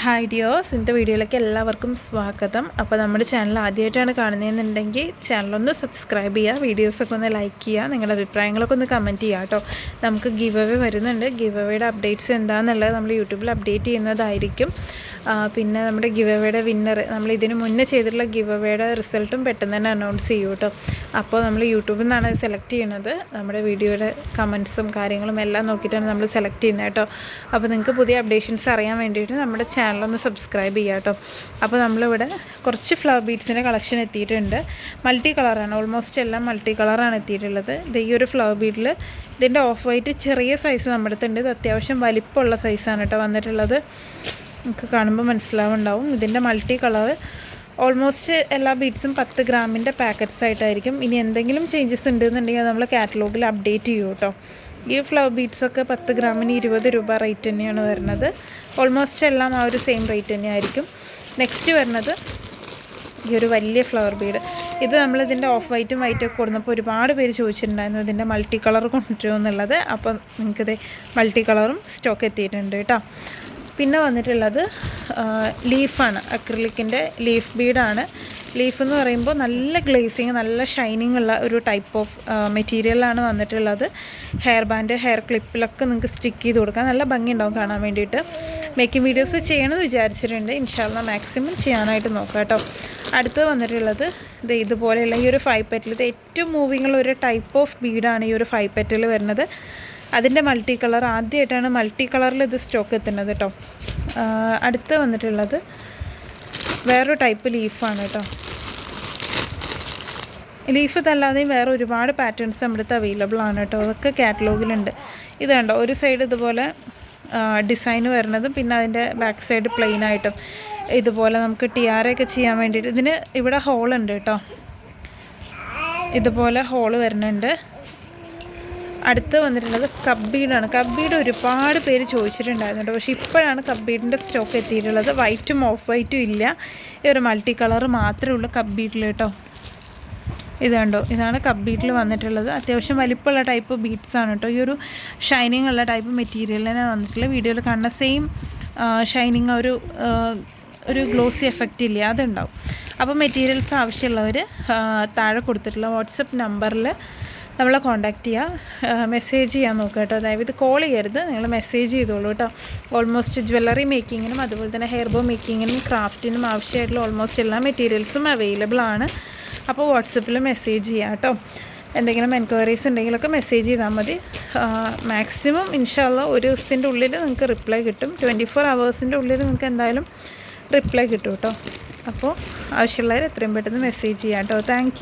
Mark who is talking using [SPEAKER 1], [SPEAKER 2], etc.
[SPEAKER 1] Hi dears, ഇന്നത്തെ വീഡിയോയിലേക്ക് എല്ലാവർക്കും സ്വാഗതം. അപ്പോൾ നമ്മുടെ ചാനൽ ആദ്യമായിട്ടാണ് കാണുന്നതെന്നുണ്ടെങ്കിൽ ചാനലൊന്ന് സബ്സ്ക്രൈബ് ചെയ്യുക, വീഡിയോസൊക്കെ ഒന്ന് ലൈക്ക് ചെയ്യുക, നിങ്ങളുടെ അഭിപ്രായങ്ങളൊക്കെ ഒന്ന് കമൻറ്റ് ചെയ്യുക കേട്ടോ. നമുക്ക് ഗിവ് അവേ വരുന്നുണ്ട്. ഗിവ് അവേയുടെ അപ്ഡേറ്റ്സ് എന്താണെന്നുള്ളത് നമ്മൾ യൂട്യൂബിൽ അപ്ഡേറ്റ് ചെയ്യുന്നതായിരിക്കും. പിന്നെ നമ്മുടെ ഗിവ് അവേയുടെ വിന്നർ, നമ്മൾ ഇതിന് മുന്നേ ചെയ്തിട്ടുള്ള ഗിവ് അവേയുടെ റിസൾട്ടും പെട്ടെന്ന് തന്നെ അനൗൺസ് ചെയ്യും കേട്ടോ. അപ്പോൾ നമ്മൾ യൂട്യൂബിൽ നിന്നാണ് സെലക്ട് ചെയ്യുന്നത്. നമ്മുടെ വീഡിയോയുടെ കമൻറ്റ്സും കാര്യങ്ങളും എല്ലാം നോക്കിയിട്ടാണ് നമ്മൾ സെലക്ട് ചെയ്യുന്നത് കേട്ടോ. അപ്പോൾ നിങ്ങൾക്ക് പുതിയ അപ്ഡേഷൻസ് അറിയാൻ വേണ്ടിയിട്ട് നമ്മുടെ ചാനലൊന്ന് സബ്സ്ക്രൈബ് ചെയ്യുക കേട്ടോ. അപ്പോൾ നമ്മളിവിടെ കുറച്ച് ഫ്ലവർ ബീഡ്സിൻ്റെ കളക്ഷൻ എത്തിയിട്ടുണ്ട്. മൾട്ടി കളറാണ്, ഓൾമോസ്റ്റ് എല്ലാം മൾട്ടി കളറാണ് എത്തിയിട്ടുള്ളത്. ഇത് ഈ ഒരു ഫ്ലവർ ബീഡിൽ ഇതിൻ്റെ ഓഫ് വൈറ്റ് ചെറിയ സൈസ് നമ്മുടെ അടുത്തുണ്ട്. ഇത് അത്യാവശ്യം വലിപ്പമുള്ള സൈസാണ് കേട്ടോ വന്നിട്ടുള്ളത്. നമുക്ക് കാണുമ്പോൾ മനസ്സിലാവുണ്ടാവും. ഇതിൻ്റെ മൾട്ടി കളർ ഓൾമോസ്റ്റ് എല്ലാ ബീഡ്സും 10 ഗ്രാമിൻ്റെ പാക്കറ്റ്സ് ആയിട്ടായിരിക്കും. ഇനി എന്തെങ്കിലും ചേഞ്ചസ് ഉണ്ടെന്നുണ്ടെങ്കിൽ അത് നമ്മൾ കാറ്റലോഗിൽ അപ്ഡേറ്റ് ചെയ്യും കേട്ടോ. ഈ ഫ്ലവർ ബീഡ്സൊക്കെ 10 ഗ്രാമിന് 20 രൂപ റേറ്റ് തന്നെയാണ് വരുന്നത്. ഓൾമോസ്റ്റ് എല്ലാം ആ ഒരു സെയിം റേറ്റ് തന്നെയായിരിക്കും. നെക്സ്റ്റ് വരുന്നത് ഈ ഒരു വലിയ ഫ്ലവർ ബീഡ്. ഇത് നമ്മളിതിൻ്റെ ഓഫ് വൈറ്റും വൈറ്റൊക്കെ കൊടുന്നപ്പോൾ ഒരുപാട് പേര് ചോദിച്ചിട്ടുണ്ടായിരുന്നു ഇതിൻ്റെ മൾട്ടി കളർ കൊണ്ടുവരുമെന്നുള്ളത്. അപ്പോൾ നിങ്ങൾക്കിത് മൾട്ടി കളറും സ്റ്റോക്ക് എത്തിയിട്ടുണ്ട് കേട്ടോ. പിന്നെ വന്നിട്ടുള്ളത് ലീഫാണ്, അക്രിലിക്കിൻ്റെ ലീഫ് ബീഡാണ്. ലീഫ് എന്ന് പറയുമ്പോൾ നല്ല ഗ്ലേസിങ്, നല്ല ഷൈനിങ് ഉള്ള ഒരു ടൈപ്പ് ഓഫ് മെറ്റീരിയലാണ് വന്നിട്ടുള്ളത്. ഹെയർ ബാൻഡ്, ഹെയർ ക്ലിപ്പിലൊക്കെ നിങ്ങൾക്ക് സ്റ്റിക്ക് ചെയ്ത് കൊടുക്കാം. നല്ല ഭംഗി ഉണ്ടാവും കാണാൻ വേണ്ടിയിട്ട്. മേക്കിംഗ് വീഡിയോസ് ചെയ്യണമെന്ന് വിചാരിച്ചിട്ടുണ്ട്. ഇൻഷാല്ലാ മാക്സിമം ചെയ്യാനായിട്ട് നോക്കാം കേട്ടോ. അടുത്ത് വന്നിട്ടുള്ളത് ഇതുപോലെയുള്ള ഈ ഒരു 5 പെറ്റൽ. ഇത് ഏറ്റവും മൂവിങ്ങുള്ള ഒരു ടൈപ്പ് ഓഫ് ബീഡാണ് ഈ ഒരു 5 പെറ്റൽ വരുന്നത്. അതിൻ്റെ മൾട്ടി കളർ ആദ്യമായിട്ടാണ് മൾട്ടി കളറിൽ ഇത് സ്റ്റോക്ക് എത്തുന്നത് കേട്ടോ. അടുത്ത് വന്നിട്ടുള്ളത് വേറൊരു ടൈപ്പ് ലീഫാണ് കേട്ടോ. ലീഫ് ഇതല്ലാതെയും വേറെ ഒരുപാട് പാറ്റേൺസ് നമ്മുടെ അടുത്ത് അവൈലബിൾ ആണ് കേട്ടോ. അതൊക്കെ കാറ്റലോഗിലുണ്ട്. ഇത് കണ്ടോ, ഒരു സൈഡ് ഇതുപോലെ ഡിസൈൻ വരുന്നതും പിന്നെ അതിൻ്റെ ബാക്ക് സൈഡ് പ്ലെയിൻ ആയിട്ടും ഇതുപോലെ നമുക്ക് ടിയാറയൊക്കെ ചെയ്യാൻ വേണ്ടിയിട്ട് ഇതിന് ഇവിടെ ഹോളുണ്ട് കേട്ടോ. ഇതുപോലെ ഹോള് വരുന്നുണ്ട്. അടുത്ത് വന്നിട്ടുള്ളത് കപ്പ് ബീഡാണ്. കപ്പ് ബീഡ് ഒരുപാട് പേര് ചോദിച്ചിട്ടുണ്ടായിരുന്നു കേട്ടോ. പക്ഷേ ഇപ്പോഴാണ് കപ്പ് ബീഡിൻ്റെ സ്റ്റോക്ക് എത്തിയിട്ടുള്ളത്. വൈറ്റും ഓഫ് വൈറ്റും ഇല്ല, ഈ ഒരു മൾട്ടി കളർ മാത്രമേ ഉള്ളൂ കപ്പ് ബീഡിൽ കേട്ടോ. ഇത് കണ്ടോ, ഇതാണ് കപ്പ് ബീഡിൽ വന്നിട്ടുള്ളത്. അത്യാവശ്യം വലിപ്പമുള്ള ടൈപ്പ് ബീഡ്സാണ് കേട്ടോ. ഈ ഒരു ഷൈനിങ് ഉള്ള ടൈപ്പ് മെറ്റീരിയലിനെ വന്നിട്ടുള്ള വീഡിയോയിൽ കാണുന്ന സെയിം ഷൈനിങ്, ഒരു ഗ്ലോസി എഫക്റ്റ് ഇല്ല, അതുണ്ടാവും. അപ്പോൾ മെറ്റീരിയൽസ് ആവശ്യമുള്ളവർ താഴെ കൊടുത്തിട്ടുള്ള വാട്സപ്പ് നമ്പറിൽ നമ്മളെ കോൺടാക്റ്റ് ചെയ്യുക, മെസ്സേജ് ചെയ്യാൻ നോക്കുക കേട്ടോ. അതായത് ഇത് കോൾ ചെയ്യരുത്, നിങ്ങൾ മെസ്സേജ് ചെയ്തോളൂ കേട്ടോ. ഓൾമോസ്റ്റ് ജ്വല്ലറി മേക്കിങ്ങിനും അതുപോലെ തന്നെ ഹെയർ ബോ മേക്കിങ്ങിനും ക്രാഫ്റ്റിനും ആവശ്യമായിട്ടുള്ള ഓൾമോസ്റ്റ് എല്ലാ മെറ്റീരിയൽസും അവൈലബിൾ ആണ്. അപ്പോൾ വാട്സപ്പിൽ മെസ്സേജ് ചെയ്യാം കേട്ടോ. എന്തെങ്കിലും എൻക്വയറീസ് ഉണ്ടെങ്കിലൊക്കെ മെസ്സേജ് ചെയ്താൽ മതി. മാക്സിമം ഇൻഷാല്ലാ ഒരു ദിവസത്തിൻ്റെ ഉള്ളിൽ നിങ്ങൾക്ക് റിപ്ലൈ കിട്ടും. 24 ഹവേഴ്സിൻ്റെ ഉള്ളിൽ നിങ്ങൾക്ക് എന്തായാലും റിപ്ലൈ കിട്ടും കേട്ടോ. അപ്പോൾ ആവശ്യമുള്ളവർ എത്രയും പെട്ടെന്ന് മെസ്സേജ് ചെയ്യാം കേട്ടോ. താങ്ക്